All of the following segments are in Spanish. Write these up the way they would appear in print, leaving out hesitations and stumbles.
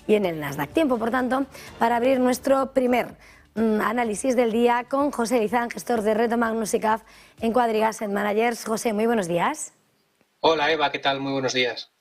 y en el Nasdaq. Tiempo, por tanto, para abrir nuestro primer análisis del día con José Lizán, gestor de Reto Magnus ICAP en Quadriga Asset Managers. José, muy buenos días. Hola Eva, ¿qué tal? Muy buenos días.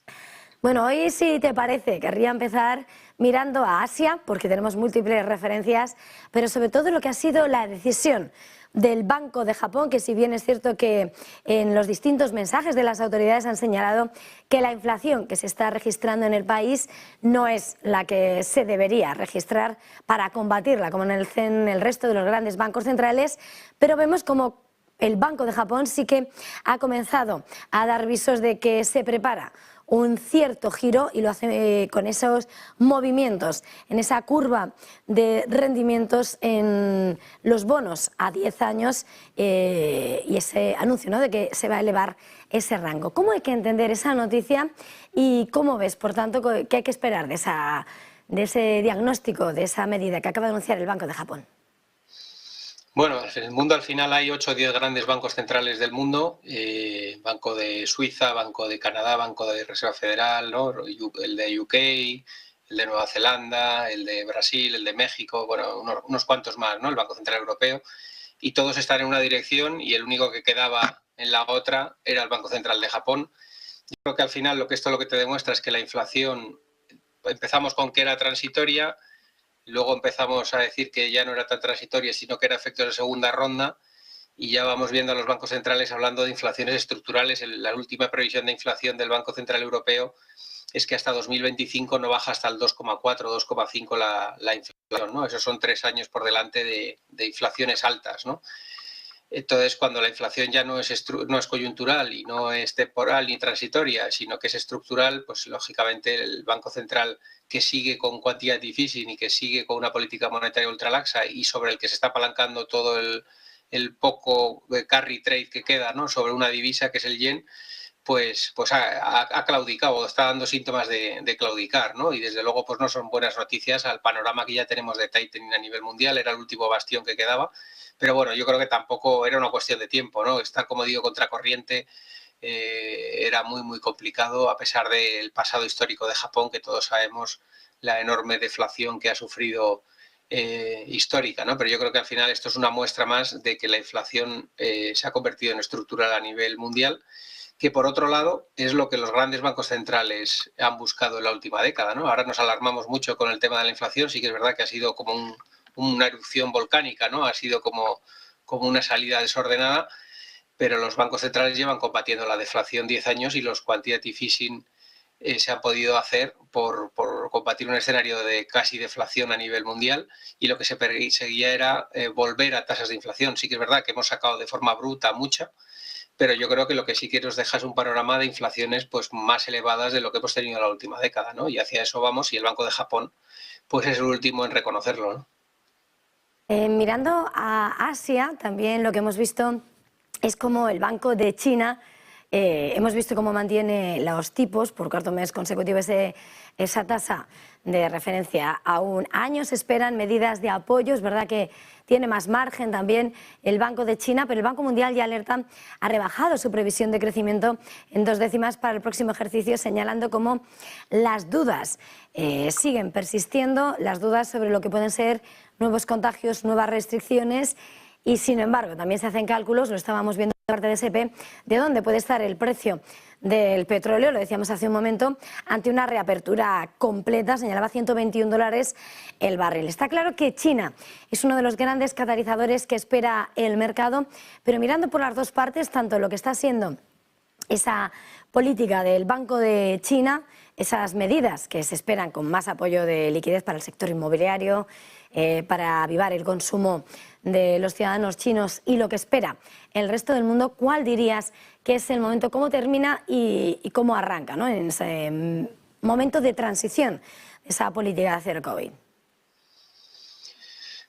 Bueno, hoy, si te parece, querría empezar mirando a Asia, porque tenemos múltiples referencias, pero sobre todo lo que ha sido la decisión del Banco de Japón, que si bien es cierto que en los distintos mensajes de las autoridades han señalado que la inflación que se está registrando en el país no es la que se debería registrar para combatirla, como en el resto de los grandes bancos centrales, pero vemos como el Banco de Japón sí que ha comenzado a dar visos de que se prepara un cierto giro y lo hace con esos movimientos en esa curva de rendimientos en los bonos a 10 años y ese anuncio, ¿no?, de que se va a elevar ese rango. ¿Cómo hay que entender esa noticia y cómo ves, por tanto, qué hay que esperar de ese diagnóstico, de esa medida que acaba de anunciar el Banco de Japón? Bueno, en el mundo al final hay 8 o 10 grandes bancos centrales del mundo, Banco de Suiza, Banco de Canadá, Banco de Reserva Federal, ¿no?, el de UK, el de Nueva Zelanda, el de Brasil, el de México, bueno, unos cuantos más, ¿no?, el Banco Central Europeo, y todos están en una dirección y el único que quedaba en la otra era el Banco Central de Japón. Yo creo que al final esto lo que te demuestra es que la inflación, empezamos con que era transitoria. Luego empezamos a decir que ya no era tan transitoria, sino que era efectos de segunda ronda, y ya vamos viendo a los bancos centrales hablando de inflaciones estructurales. La última previsión de inflación del Banco Central Europeo es que hasta 2025 no baja hasta el 2,4, 2,5 la inflación, ¿no? Esos son 3 años por delante de inflaciones altas, ¿no? Entonces, cuando la inflación ya no es coyuntural y no es temporal ni transitoria, sino que es estructural, pues lógicamente el Banco Central, que sigue con quantitative easing y que sigue con una política monetaria ultralaxa y sobre el que se está apalancando todo el poco carry trade que queda, ¿no?, sobre una divisa que es el yen, pues ha claudicado, está dando síntomas de claudicar, ¿no? Y desde luego pues no son buenas noticias al panorama que ya tenemos de tightening a nivel mundial. Era el último bastión que quedaba, pero bueno, yo creo que tampoco era una cuestión de tiempo, ¿no? Estar, como digo, contracorriente era muy complicado, a pesar del pasado histórico de Japón, que todos sabemos la enorme deflación que ha sufrido histórica, ¿no? Pero yo creo que al final esto es una muestra más de que la inflación se ha convertido en estructural a nivel mundial, que por otro lado es lo que los grandes bancos centrales han buscado en la última década, ¿no? Ahora nos alarmamos mucho con el tema de la inflación. Sí que es verdad que ha sido como una erupción volcánica, ¿no? Ha sido como una salida desordenada, pero los bancos centrales llevan combatiendo la deflación 10 años y los quantitative easing se han podido hacer por combatir un escenario de casi deflación a nivel mundial, y lo que se perseguía era volver a tasas de inflación. Sí que es verdad que hemos sacado de forma bruta mucha, pero yo creo que lo que sí que nos deja es un panorama de inflaciones pues más elevadas de lo que hemos tenido en la última década, ¿no? Y hacia eso vamos, y el Banco de Japón pues es el último en reconocerlo, ¿no? Mirando a Asia, también lo que hemos visto es como el Banco de China, hemos visto cómo mantiene los tipos por cuarto mes consecutivo, esa tasa de referencia a un año. Se esperan medidas de apoyo, es verdad que tiene más margen también el Banco de China, pero el Banco Mundial ya alerta, ha rebajado su previsión de crecimiento en 2 décimas para el próximo ejercicio, señalando cómo las dudas siguen persistiendo, las dudas sobre lo que pueden ser nuevos contagios, nuevas restricciones. Y sin embargo, también se hacen cálculos, lo estábamos viendo por parte de SP, de dónde puede estar el precio del petróleo, lo decíamos hace un momento, ante una reapertura completa, señalaba $121 el barril. Está claro que China es uno de los grandes catalizadores que espera el mercado, pero mirando por las dos partes, tanto lo que está siendo esa política del Banco de China, esas medidas que se esperan con más apoyo de liquidez para el sector inmobiliario, para avivar el consumo de los ciudadanos chinos, y lo que espera el resto del mundo, ¿cuál dirías que es el momento, cómo termina y cómo arranca, ¿no?, en ese momento de transición de esa política de cero COVID?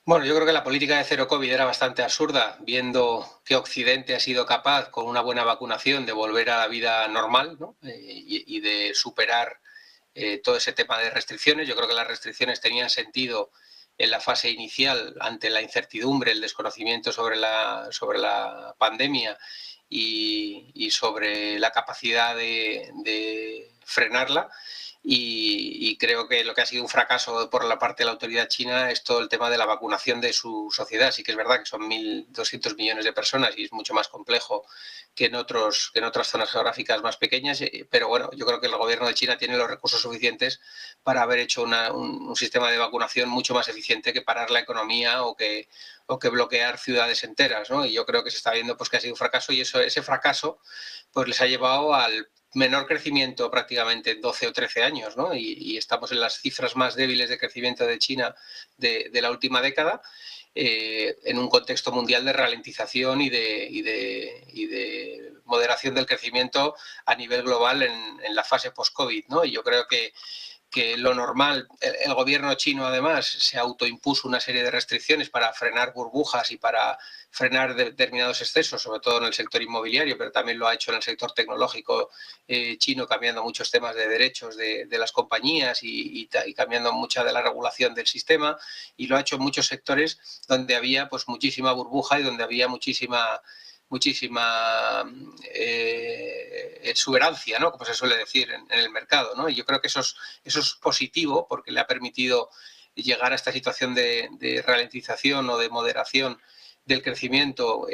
Bueno, yo creo que la política de cero COVID era bastante absurda, viendo que Occidente ha sido capaz, con una buena vacunación, de volver a la vida normal, ¿no? Y de superar todo ese tema de restricciones. Yo creo que las restricciones tenían sentido en la fase inicial, ante la incertidumbre, el desconocimiento sobre la pandemia y sobre la capacidad de frenarla. y creo que lo que ha sido un fracaso por la parte de la autoridad china es todo el tema de la vacunación de su sociedad. Sí que es verdad que son 1.200 millones de personas y es mucho más complejo que en otras zonas geográficas más pequeñas, pero bueno, yo creo que el gobierno de China tiene los recursos suficientes para haber hecho un sistema de vacunación mucho más eficiente que parar la economía o que bloquear ciudades enteras, ¿no? Y yo creo que se está viendo pues que ha sido un fracaso y ese fracaso pues les ha llevado al menor crecimiento prácticamente en 12 o 13 años, ¿no? Y estamos en las cifras más débiles de crecimiento de China de la última década, en un contexto mundial de ralentización y de moderación del crecimiento a nivel global en la fase post-COVID, ¿no? Y yo creo que lo normal, el gobierno chino además se autoimpuso una serie de restricciones para frenar burbujas y para frenar determinados excesos, sobre todo en el sector inmobiliario, pero también lo ha hecho en el sector tecnológico chino, cambiando muchos temas de derechos de las compañías y cambiando mucha de la regulación del sistema, y lo ha hecho en muchos sectores donde había pues muchísima burbuja y donde había muchísima exuberancia, ¿no? Como se suele decir en el mercado, ¿no? Y yo creo que eso es positivo porque le ha permitido llegar a esta situación de ralentización o de moderación del crecimiento,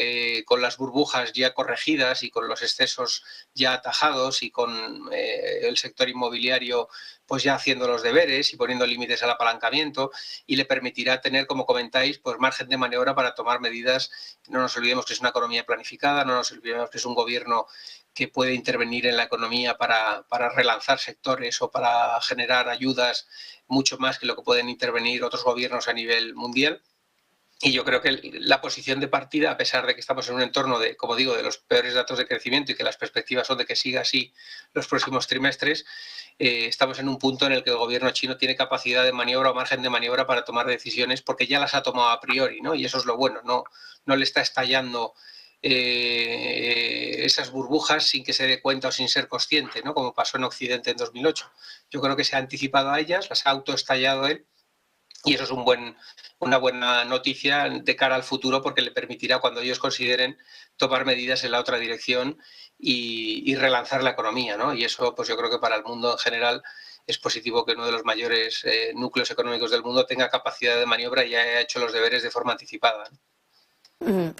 con las burbujas ya corregidas y con los excesos ya atajados y con el sector inmobiliario pues ya haciendo los deberes y poniendo límites al apalancamiento, y le permitirá tener, como comentáis, pues margen de maniobra para tomar medidas. No nos olvidemos que es una economía planificada, no nos olvidemos que es un gobierno que puede intervenir en la economía para relanzar sectores o para generar ayudas mucho más que lo que pueden intervenir otros gobiernos a nivel mundial. Y yo creo que la posición de partida, a pesar de que estamos en un entorno de, como digo, de los peores datos de crecimiento y que las perspectivas son de que siga así los próximos trimestres, estamos en un punto en el que el gobierno chino tiene capacidad de maniobra o margen de maniobra para tomar decisiones porque ya las ha tomado a priori, ¿no? Y eso es lo bueno, no le está estallando esas burbujas sin que se dé cuenta o sin ser consciente, ¿no? Como pasó en Occidente en 2008. Yo creo que se ha anticipado a ellas, las ha autoestallado él, y eso es una buena noticia de cara al futuro porque le permitirá, cuando ellos consideren, tomar medidas en la otra dirección y relanzar la economía, ¿no? Y eso, pues yo creo que para el mundo en general es positivo que uno de los mayores núcleos económicos del mundo tenga capacidad de maniobra y haya hecho los deberes de forma anticipada, ¿no?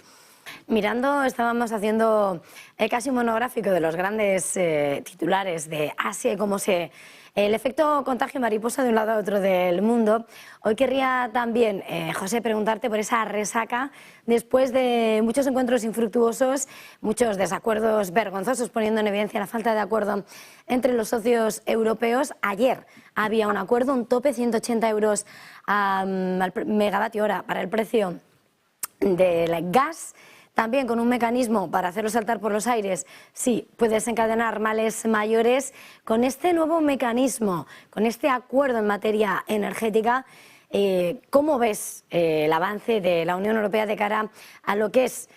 Mirando, estábamos haciendo casi un monográfico de los grandes titulares de Asia y cómo el efecto contagio mariposa de un lado a otro del mundo. Hoy querría también, José, preguntarte por esa resaca después de muchos encuentros infructuosos, muchos desacuerdos vergonzosos, poniendo en evidencia la falta de acuerdo entre los socios europeos. Ayer había un acuerdo, un tope, 180 euros al megavatio hora para el precio del gas. También con un mecanismo para hacerlo saltar por los aires, sí, puede desencadenar males mayores. Con este nuevo mecanismo, con este acuerdo en materia energética, ¿cómo ves el avance de la Unión Europea de cara a lo que es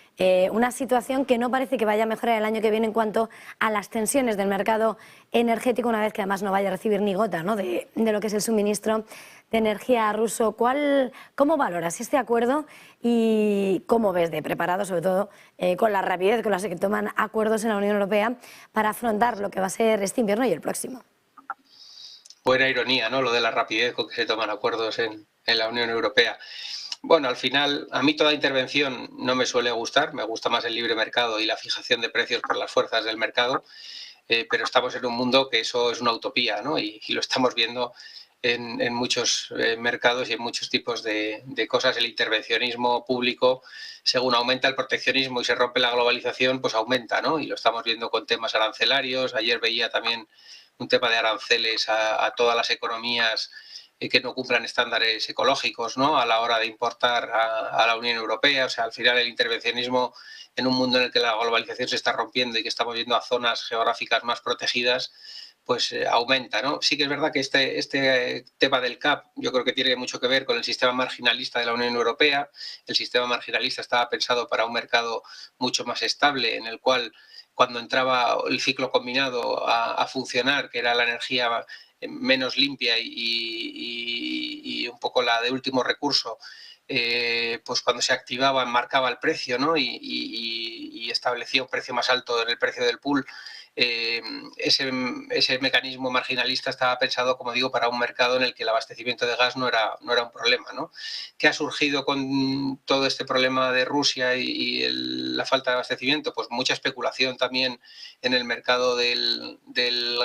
una situación que no parece que vaya a mejorar el año que viene en cuanto a las tensiones del mercado energético, una vez que además no vaya a recibir ni gota, ¿no?, de lo que es el suministro de energía ruso? ¿Cómo valoras este acuerdo y cómo ves de preparado, sobre todo con la rapidez con la que toman acuerdos en la Unión Europea para afrontar lo que va a ser este invierno y el próximo? Buena ironía, ¿no?, lo de la rapidez con que se toman acuerdos en la Unión Europea. Bueno, al final, a mí toda intervención no me suele gustar, me gusta más el libre mercado y la fijación de precios por las fuerzas del mercado, pero estamos en un mundo que eso es una utopía, ¿no? Y lo estamos viendo en muchos mercados y en muchos tipos de cosas. El intervencionismo público, según aumenta el proteccionismo y se rompe la globalización, pues aumenta, ¿no? Y lo estamos viendo con temas arancelarios. Ayer veía también un tema de aranceles a todas las economías que no cumplan estándares ecológicos, ¿no?, a la hora de importar a la Unión Europea. O sea, al final el intervencionismo en un mundo en el que la globalización se está rompiendo y que estamos yendo a zonas geográficas más protegidas, pues aumenta, ¿no? Sí que es verdad que este tema del CAP yo creo que tiene mucho que ver con el sistema marginalista de la Unión Europea. El sistema marginalista estaba pensado para un mercado mucho más estable, en el cual, cuando entraba el ciclo combinado a funcionar, que era la energía menos limpia y un poco la de último recurso, pues cuando se activaba marcaba el precio, ¿no?, y establecía un precio más alto en el precio del pool. ese mecanismo marginalista estaba pensado, como digo, para un mercado en el que el abastecimiento de gas no era un problema, ¿no? ¿Qué ha surgido con todo este problema de Rusia y la falta de abastecimiento? Pues mucha especulación también en el mercado del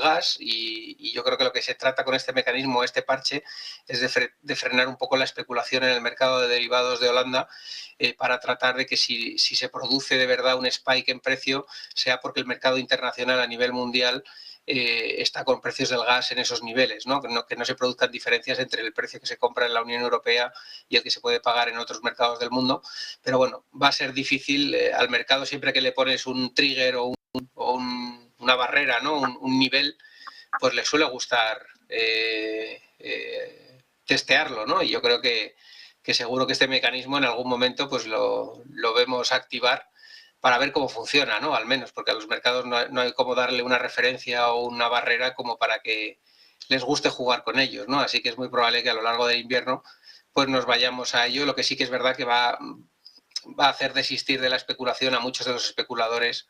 gas y yo creo que lo que se trata con este mecanismo, este parche, es de frenar un poco la especulación en el mercado de derivados de Holanda para tratar de que si se produce de verdad un spike en precio, sea porque el mercado internacional a nivel mundial está con precios del gas en esos niveles, ¿no? Que no se produzcan diferencias entre el precio que se compra en la Unión Europea y el que se puede pagar en otros mercados del mundo. Pero bueno, va a ser difícil al mercado siempre que le pones un trigger o una barrera, ¿no? Un nivel, pues le suele gustar testearlo, ¿no? Y yo creo que seguro que este mecanismo en algún momento pues lo vemos activar para ver cómo funciona, ¿no? Al menos, porque a los mercados no hay como darle una referencia o una barrera como para que les guste jugar con ellos, ¿no? Así que es muy probable que a lo largo del invierno pues nos vayamos a ello. Lo que sí que es verdad que va a hacer desistir de la especulación a muchos de los especuladores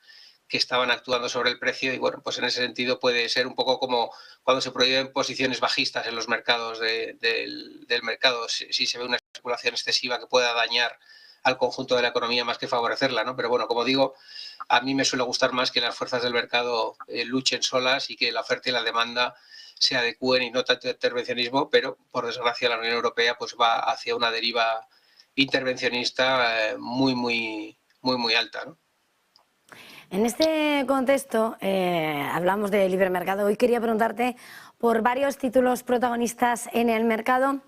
que estaban actuando sobre el precio y bueno, pues en ese sentido puede ser un poco como cuando se prohíben posiciones bajistas en los mercados del mercado, si se ve una especulación excesiva que pueda dañar al conjunto de la economía más que favorecerla, ¿no? Pero bueno, como digo, a mí me suele gustar más que las fuerzas del mercado luchen solas y que la oferta y la demanda se adecúen y no tanto intervencionismo, pero por desgracia la Unión Europea pues va hacia una deriva intervencionista muy alta, ¿no? En este contexto, hablamos de libre mercado. Hoy quería preguntarte por varios títulos protagonistas en el mercado,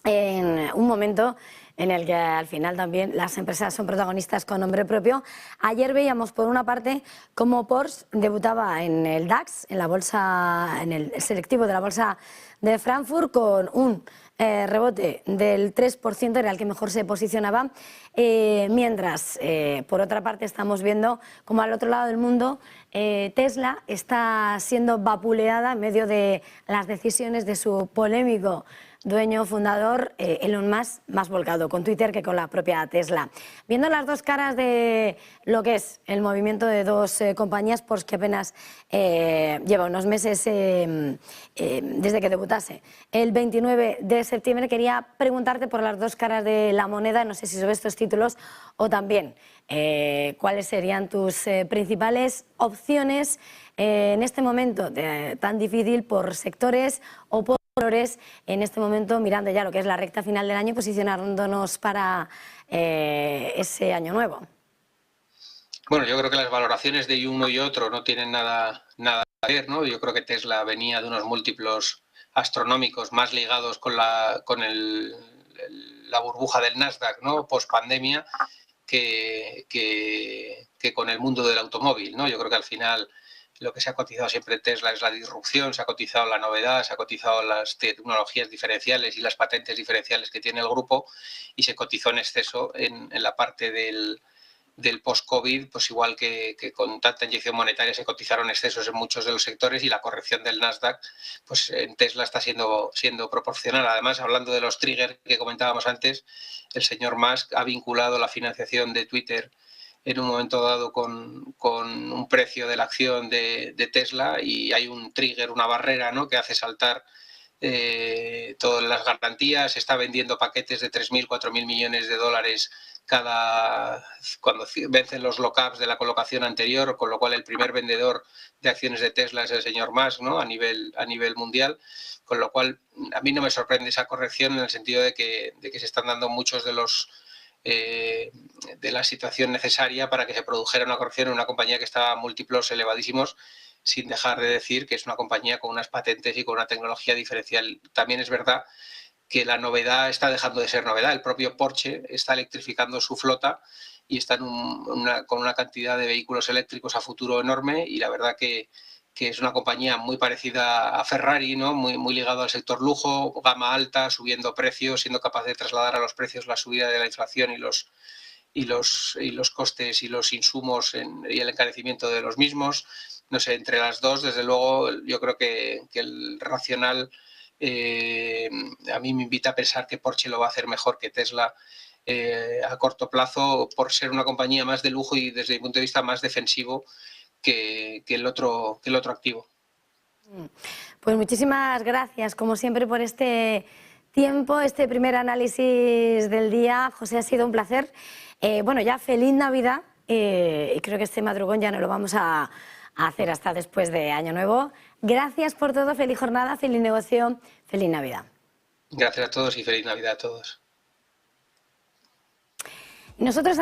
en un momento en el que al final también las empresas son protagonistas con nombre propio. Ayer veíamos por una parte cómo Porsche debutaba en el DAX, en la bolsa, en el selectivo de la bolsa de Frankfurt, con un rebote del 3%, era el que mejor se posicionaba, mientras por otra parte estamos viendo como al otro lado del mundo Tesla está siendo vapuleada en medio de las decisiones de su polémico dueño fundador Elon Musk, más volcado con Twitter que con la propia Tesla. Viendo las dos caras de lo que es el movimiento de dos compañías, pues que apenas lleva unos meses desde que debutase. El 29 de septiembre quería preguntarte por las dos caras de la moneda, no sé si sobre estos títulos o también cuáles serían tus principales opciones en este momento tan difícil por sectores o por valores, en este momento mirando ya lo que es la recta final del año, posicionándonos para ese año nuevo. Bueno, yo creo que las valoraciones de uno y otro no tienen nada que ver, ¿no? Yo creo que Tesla venía de unos múltiplos astronómicos más ligados con la burbuja del Nasdaq, ¿no? Post pandemia, que con el mundo del automóvil, ¿no? Yo creo que al final lo que se ha cotizado siempre en Tesla es la disrupción, se ha cotizado la novedad, se ha cotizado las tecnologías diferenciales y las patentes diferenciales que tiene el grupo y se cotizó en exceso en la parte del post-COVID, pues igual que con tanta inyección monetaria se cotizaron excesos en muchos de los sectores y la corrección del Nasdaq, pues en Tesla está siendo proporcional. Además, hablando de los triggers que comentábamos antes, el señor Musk ha vinculado la financiación de Twitter en un momento dado con un precio de la acción de Tesla y hay un trigger, una barrera, ¿no?, que hace saltar todas las garantías. Está vendiendo paquetes de 3.000, 4.000 millones de dólares cuando vencen los lockups de la colocación anterior, con lo cual el primer vendedor de acciones de Tesla es el señor Musk, ¿no?, a nivel mundial, con lo cual a mí no me sorprende esa corrección en el sentido de que se están dando muchos de los de la situación necesaria para que se produjera una corrección en una compañía que estaba a múltiplos elevadísimos, sin dejar de decir que es una compañía con unas patentes y con una tecnología diferencial. También es verdad que la novedad está dejando de ser novedad. El propio Porsche está electrificando su flota y está con una cantidad de vehículos eléctricos a futuro enorme y la verdad que es una compañía muy parecida a Ferrari, ¿no?, muy ligado al sector lujo, gama alta, subiendo precios, siendo capaz de trasladar a los precios la subida de la inflación y los costes y los insumos y el encarecimiento de los mismos. No sé, entre las dos, desde luego, yo creo que el racional a mí me invita a pensar que Porsche lo va a hacer mejor que Tesla a corto plazo, por ser una compañía más de lujo y desde mi punto de vista más defensivo que el otro activo. Pues muchísimas gracias, como siempre, por este tiempo, este primer análisis del día. José, ha sido un placer. Bueno, ya feliz Navidad, y creo que este madrugón ya no lo vamos a hacer hasta después de Año Nuevo. Gracias por todo, feliz jornada, feliz negocio, feliz Navidad. Gracias a todos y feliz Navidad a todos. Nosotros